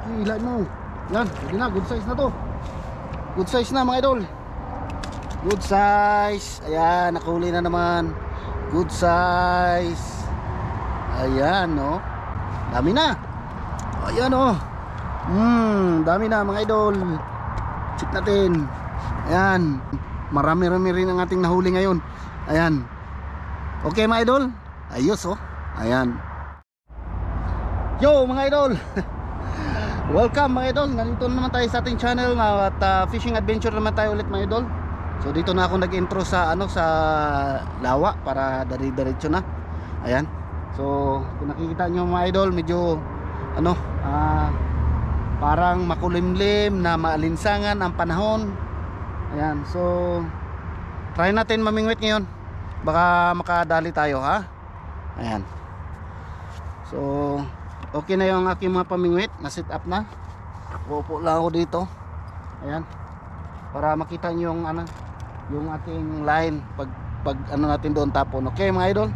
Hilain mo. Yan, pwede na, good size na to. Good size na mga idol. Good size. Ayan, nakahuli na naman. Good size. Ayan, no. Dami na. Ayan, oh. Dami na mga idol. Check natin. Ayan. Marami-rami rin ang ating nahuli ngayon. Ayan. Okay mga idol. Ayos, oh. Ayan. Yo mga idol. Welcome mga idol. Nandito naman tayo sa ating channel at fishing adventure naman tayo ulit mga idol. So dito na ako nag-intro sa sa lawa para dari-diretso na. Ayan. So kung nakikita nyo mga idol, medyo parang makulimlim na maalinsangan ang panahon. Ayan. So try natin mamingwit ngayon. Baka makadali tayo, ha. Ayan. So okay na yung aking mga pamingwit, na set up na. Upo lang ako dito. Ayan. Para makita nyo yung ating line pag natin doon tapon. Okay mga idol.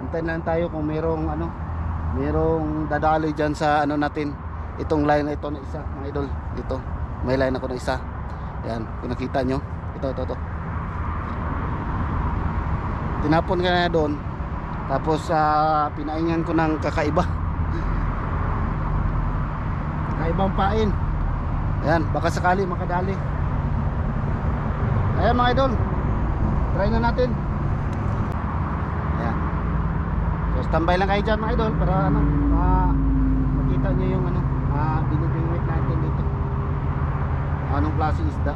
Antayin lang tayo kung merong dadali diyan sa natin. Itong line na ito na isa mga idol. Dito. May line ako na isa. Ayan, kung nakita nyo. Ito. Tinapon ka na doon. Tapos pinaingan ko ng kakaiba. Kakaibang pain. Ayan, baka sakali makadali. Ayan mga idol, try na natin. Ayan. So standby lang kayo dyan mga idol para makita nyo yung binibingwit natin dito. Anong klaseng isda.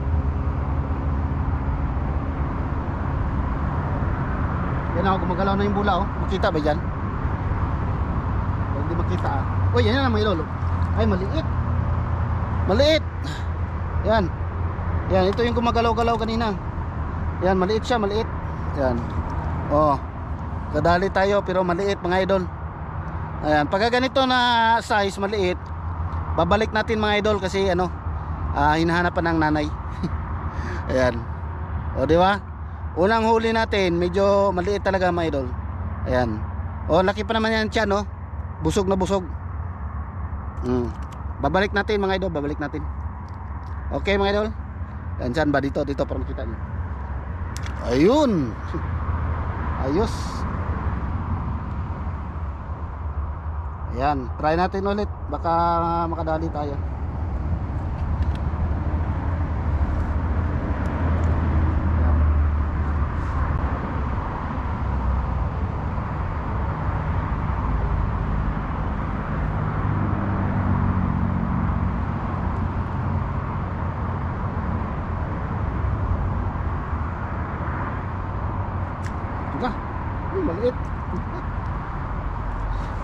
Yan ako, gumagalaw na yung bula, oh. Makita ba dyan? Pag hindi makita, Uy, yan na mga idol. Ay, maliit. Maliit. Yan. Yan, ito yung gumagalaw-galaw kanina. Yan, maliit siya, maliit. Yan. Oh. Kadali tayo pero maliit mga idol. Ayan, pagka ganito na size, maliit, babalik natin mga idol kasi hinahanapan ng nanay. Ayan. O, di ba? Unang huli natin, medyo maliit talaga mga idol. Ayan. O, laki pa naman yan siya, no? Busog na busog. Babalik natin mga idol, babalik natin. Okay mga idol. Yan, saan ba? Dito para makita nyo. Ayun. Ayos. Ayan, try natin ulit. Baka makadali tayo. Maliit.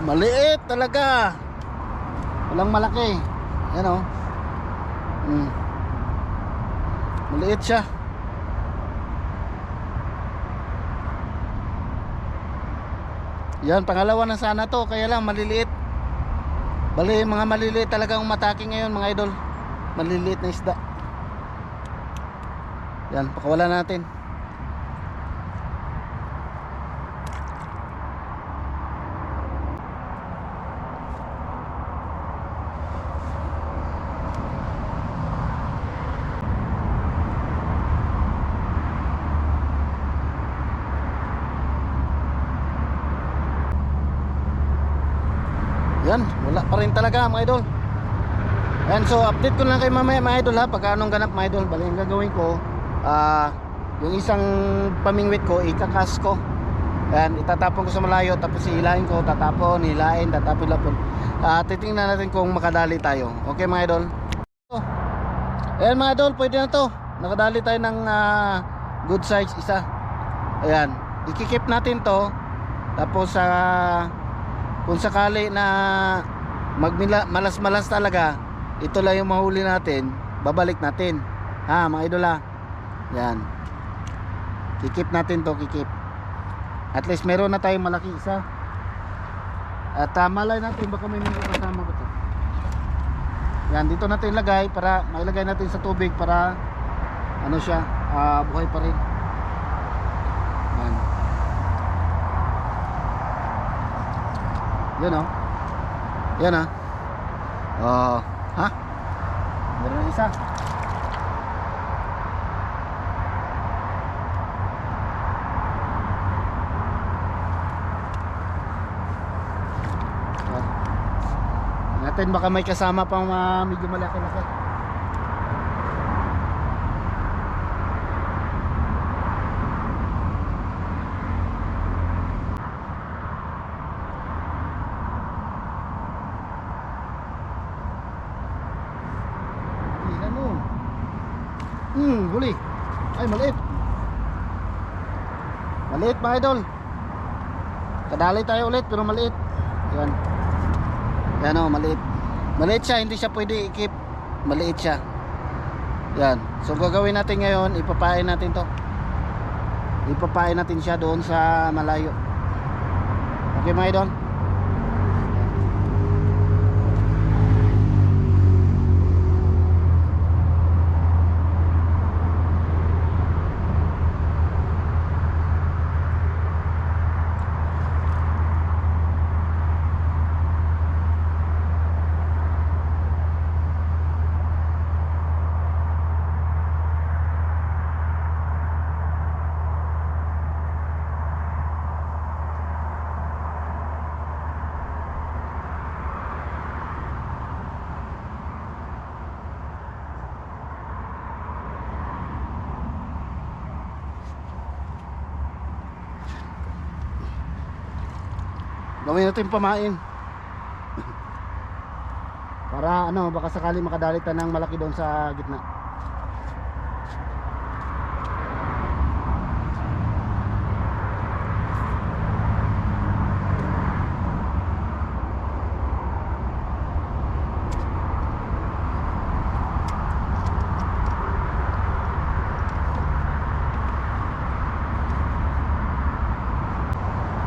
Maliit talaga. Walang malaki. Ayan, oh. Maliit siya. Yan, pangalawa na sana to. Kaya lang maliliit. Bali, mga maliliit talaga ang matake ngayon mga idol. Maliliit na isda. Yan, pakawala natin. Yan, wala pa rin talaga mga idol. Yan, so update ko lang kay mamaya mga idol, ha, pagka anong ganap mga idol. Bali, yung gagawin ko, yung isang pamingwit ko, ikakas ko. Yan, itatapon ko sa malayo, tapos hilahin ko, tatapon, hilahin, tatapon. Titingnan natin kung makadali tayo. Okay mga idol. Ayan mga idol, pwede na to. Nakadali tayo ng good size isa. Ayan, ikikip natin to. Tapos kung sakali na malas-malas talaga, ito lang yung mahuli natin, babalik natin, ha mga idol, ha. Yan, kikip natin to, kikip. At least meron na tayong malaki isa. At malay natin baka may mga kasama ko to. Yan, dito natin ilagay para mailagay natin sa tubig para siya, buhay pa rin. Yan. Yan, oh. Yan, Oh, ha? Meron na isa. Natin baka may kasama pang medyo malaki-laki. Ilan mo? Huli. Ay, maliit. Maliit mga idol. Kadali tayo ulit pero maliit. Yan. Yan o, maliit. Maliit siya, hindi siya pwede i-keep. Maliit siya. Yan. So gagawin natin ngayon, ipapain natin to. Ipapain natin siya doon sa malayo. Okay mga idol? Gawin natin pamain. Para ano, baka sakali makadali tayo ng malaki doon sa gitna.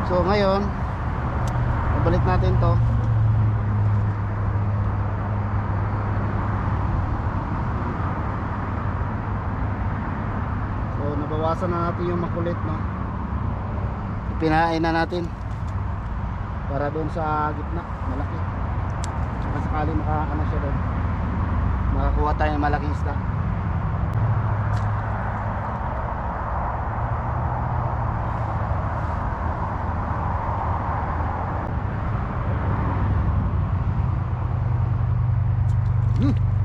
So ngayon, balik natin to. So nabawasan na natin yung makulit, no? Ipinain na natin para doon sa gitna, malaki. Saka sakali makaano siya doon, makakuha tayo ng malaking isda.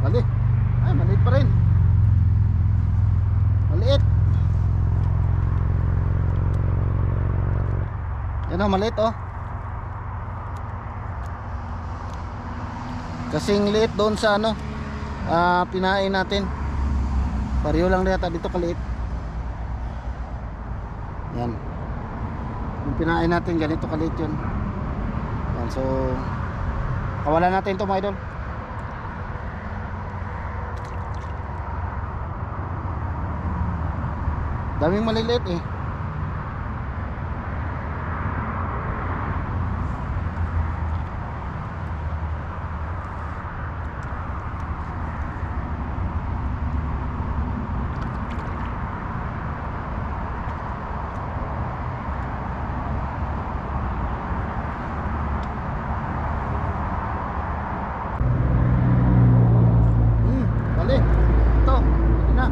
Mali. Ay, maliit pa rin. Maliit. Yan o, maliit o. Kasing liit doon sa ano, pinain natin. Pareho lang yata dito kaliit. Yan. Yung pinain natin, ganito kaliit yun. Yan, so kawalan natin ito mga idol. Daming maliliit eh. Bali. Ito, ito na.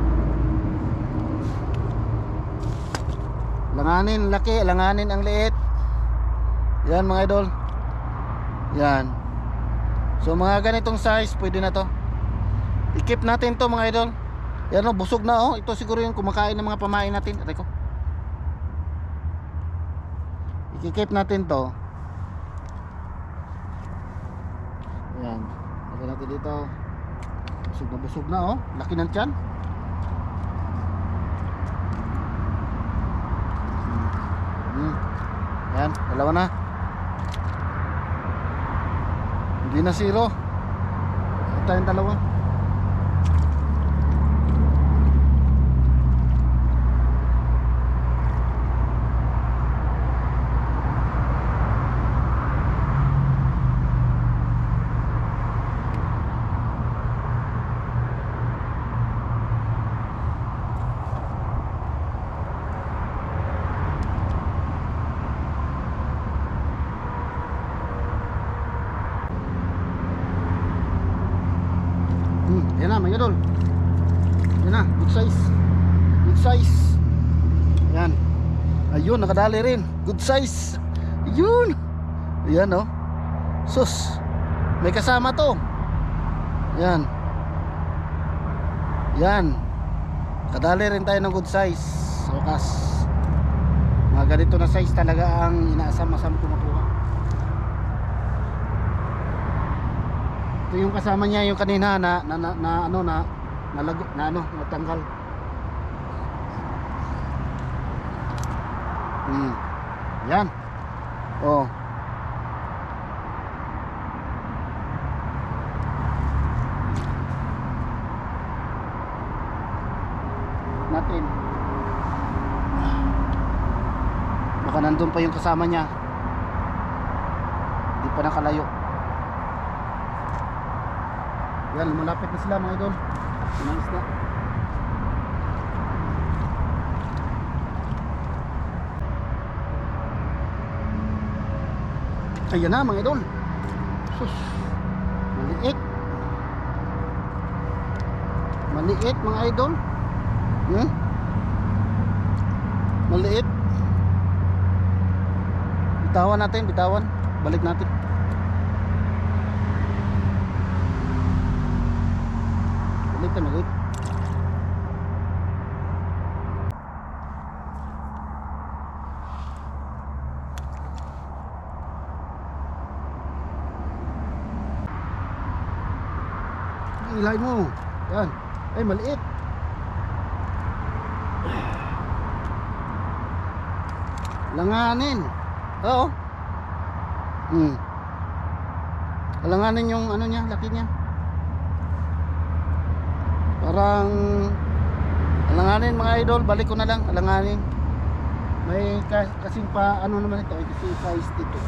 Langanin laki, langanin ang liit. Yan mga idol. Yan. So mga ganitong size, pwede na to. I-keep natin to mga idol. Yan o, busog na oh. Ito siguro yung kumakain ng mga pamain natin. Atay ko. I-keep natin to. Yan. Lagyan natin dito. Busog na oh. Laki ng tiyan. Yan, dalawa na. Hindi na zero. Ito tayong dalawa. Yan na mga idol. Yan na, good size. Good size. Yan. Ayun, nakadali rin. Good size. Ayun. Ayan oh. Sus. May kasama to. Yan. Yan. Kadali rin tayo ng good size. Sa wakas. Mga ganito na size talaga ang inaasam-asam ko makuha. Ito yung kasama niya yung kanina na nalago na natanggal. Yan. Oh. Natin. Baka nandun pa yung kasama niya. Hindi pa nakalayo. Yan, malapit na sila mga idol. Umalis na. Ayan na mga idol. Sus. Maliit. Maliit mga idol. Maliit. Bitawan natin, bitawan. Balik natin. Maliit na maliit. Ilay mo. Yan. Ay maliit. Langanin. Oo. Langanin yung ano niya, laki niya. Parang langanin mga idol, balik ko na lang, langanin. May kasing pa ano naman ito, kasi size dito.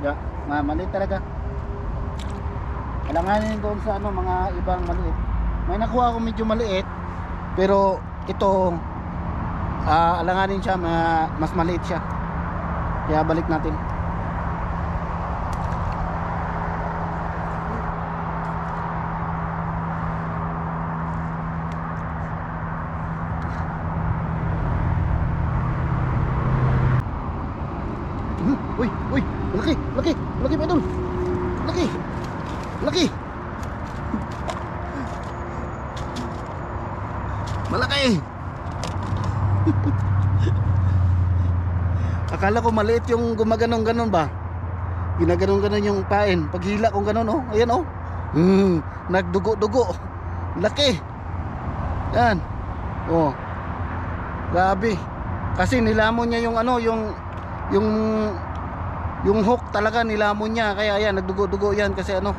Yeah, maliit talaga. Langanin doon sa ano mga ibang maliit. May nakuha ako medyo maliit, pero ito alanganin siya, mas maliit siya. Kaya balik natin. Uy, uy, laki, laki, laki pa idol. Laki. Laki. Malaki. Akala ko maliit yung gumaganong-ganon ba? Ginaganon-ganon yung pain. Paghila kong ganon oh. Ayan oh. Nagdugo-dugo. Laki. Yan. Oh. Grabe. Kasi nilamon niya yung ano, yung hook talaga nilamon niya. Kaya ayan, nagdugo-dugo yan kasi ano,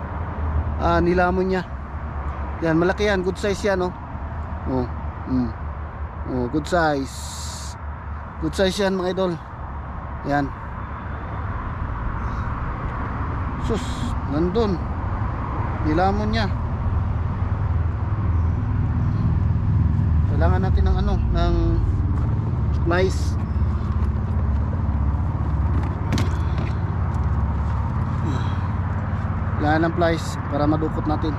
nilamon niya. Yan, malaki yan. Good size yan oh. Oh. Oh, good size. Good size yan mga idol. Yan. Sus, nandun. Nilamon niya. Kailangan natin ng ano, ng slice. Kailangan ng plies para madukot natin.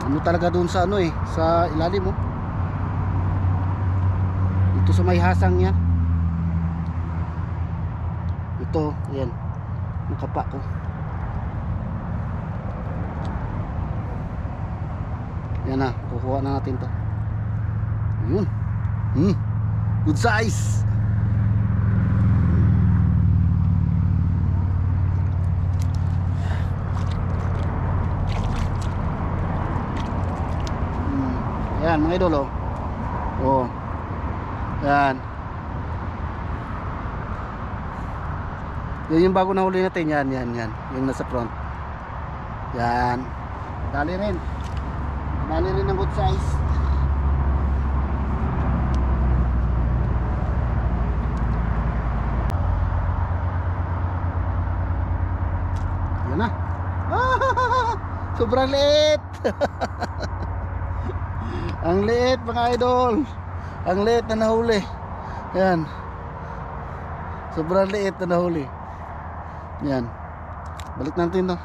Ano talaga doon sa ano sa ilalim mo. Ito sa may hasang niya. Ito, ayan. Nakapa ko. Yan na, kukuha na natin to. Yun. Good size. Yan mga idol oh. Oh. Yan. Yan yung bago na huli natin. Yan. Yung nasa front. Yan. Dali rin. Dali rin ng good size. Yan na. Sobrang liit. Ang liit mga idol. Ang liit na nahuli. Yan. Sobrang liit na nahuli. Yan. Balik natin to.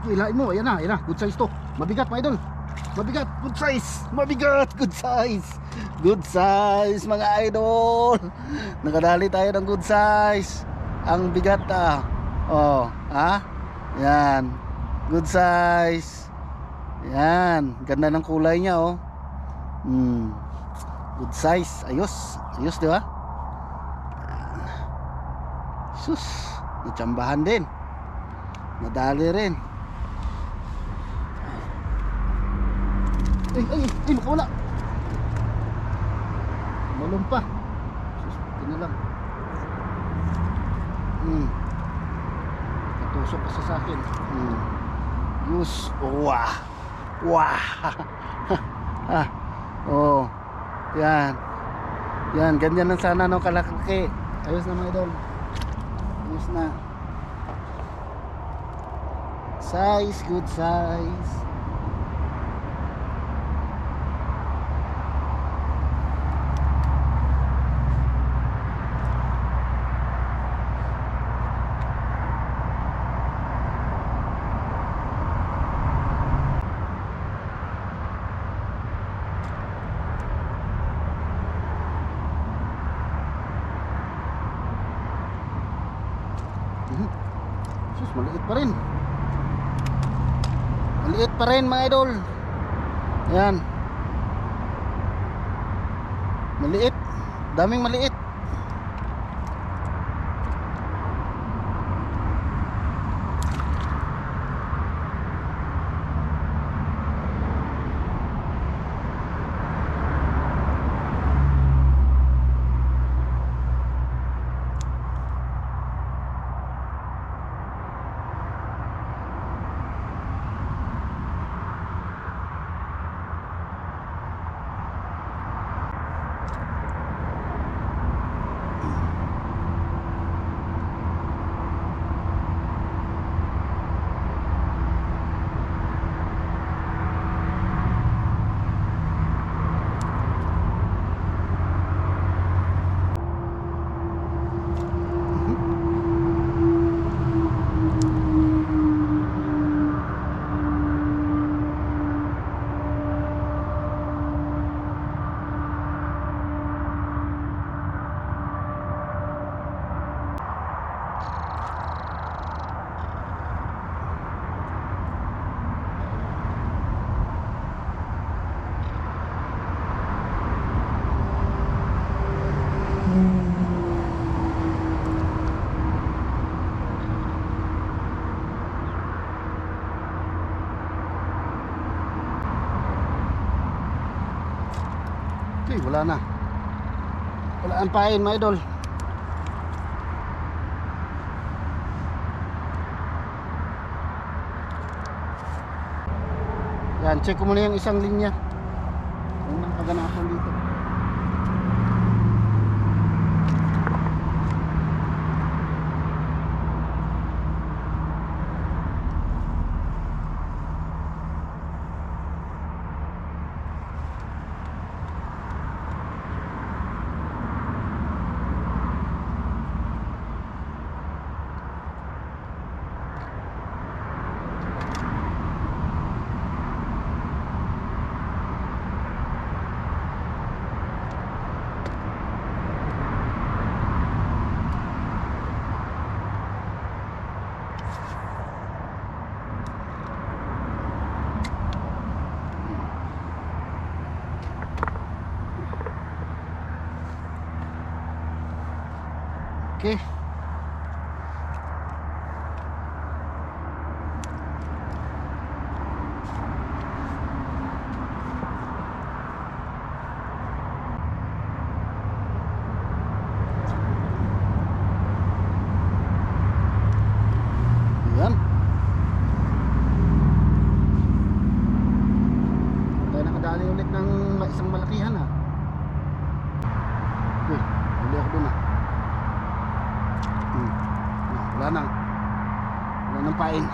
Ilain mo, ayan na, good size to. Mabigat mga idol. Mabigat, good size. Mabigat, good size. Good size mga idol. Nakadali tayo ng good size. Ang bigat Oh, yan. Good size. Yan, ganda ng kulay niya oh. Good size, ayos. Ayos, di ba? Sus, natsambahan din. Nadali rin. Ay, makawala. Malumpa. Sus, buti na lang. Natusok pa sa akin. Yus. Wah. Oh. Yan. Yan, ganyan lang sana no kalaki. Ayos na mga idol. Ayos na. Size, good size. Sus, maliit pa rin. Maliit pa rin mga idol. Yan. Maliit. Daming maliit. Okay, wala na. Wala ang pain mga idol. Yan, check ko muna yung isang linya. Unang kaganapan dito. Okay. Wala na. Wala nang pain.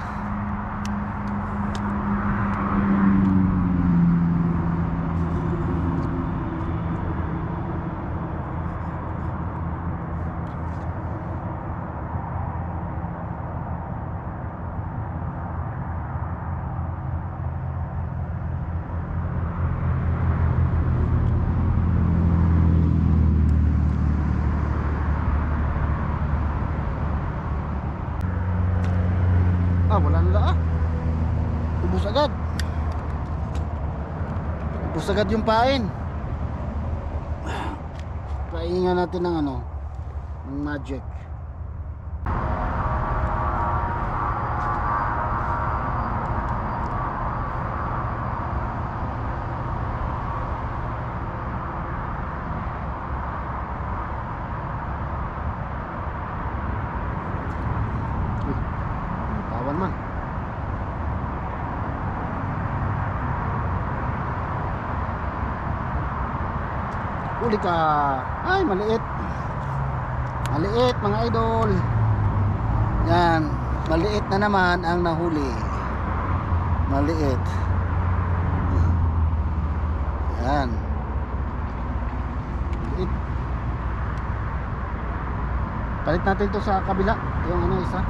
Wala na ubos agad. Ubos agad yung pain. Pahinga natin ng ano, ng magic. Tawan man. Uli ka. Ay, maliit. Maliit mga idol. Yan. Maliit na naman ang nahuli. Maliit. Yan. Maliit. Palit natin to sa kabila. Yung ano isa.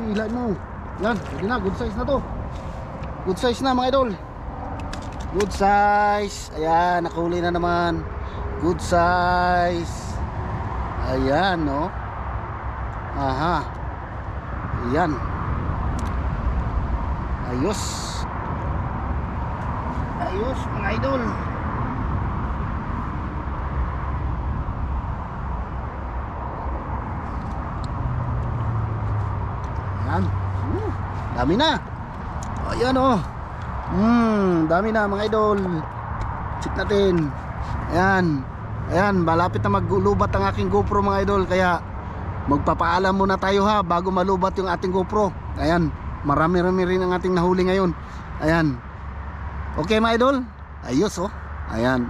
Ilan mo. Yan, pwede na, good size na to. Good size na mga idol. Good size. Ayan, nakahuli na naman. Good size. Ayan, no. Aha. Ayan. Ayos. Ayos mga idol. Ayan. Dami na. Ayan oh. Dami na mga idol. Check natin. Ayan. Ayan, malapit na maglubat ang aking GoPro mga idol. Kaya magpapaalam muna tayo ha bago malubat yung ating GoPro. Ayan, marami-rami rin ang ating nahuli ngayon. Ayan. Okay mga idol. Ayos oh. Ayan.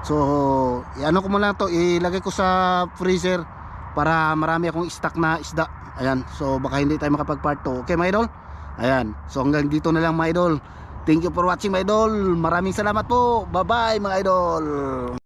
So, ano ko muna to, ilagay ko sa freezer para marami akong stock na isda. Ayan, so baka hindi tayo makapag part 2. Okay mga idol? Ayan, so hanggang dito na lang mga idol. Thank you for watching mga idol. Maraming salamat po. Bye bye mga idol.